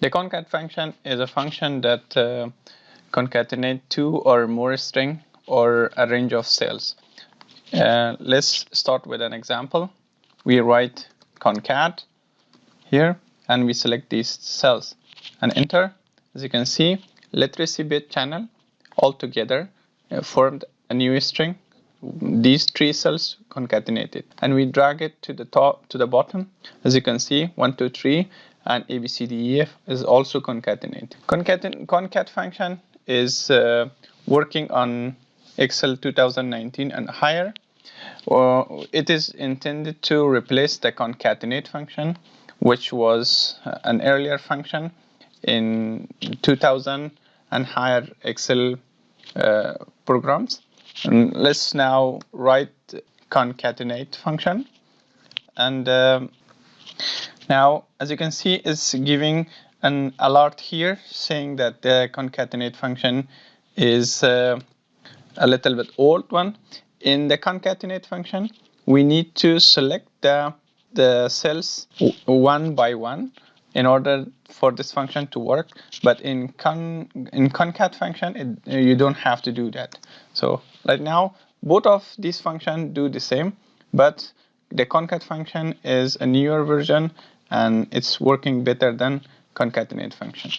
The concat function is a function that concatenate two or more string or a range of cells. Let's start with an example. We write concat here and we select these cells and enter. As you can see, literacy bit channel altogether formed a new string. These three cells concatenated, and we drag it to the top, to the bottom. As you can see, 1, 2, 3, and A, B, C, D, E, F is also concatenated. Concat function is working on Excel 2019 and higher. It is intended to replace the concatenate function, which was an earlier function in 2000 and higher Excel programs. And let's now write concatenate function, and now as you can see, it's giving an alert here saying that the concatenate function is a little bit old one. In the concatenate function, we need to select the cells one by one in order for this function to work, but in concat function you don't have to do that. So right now both of these functions do the same, but the concat function is a newer version and it's working better than concatenate function.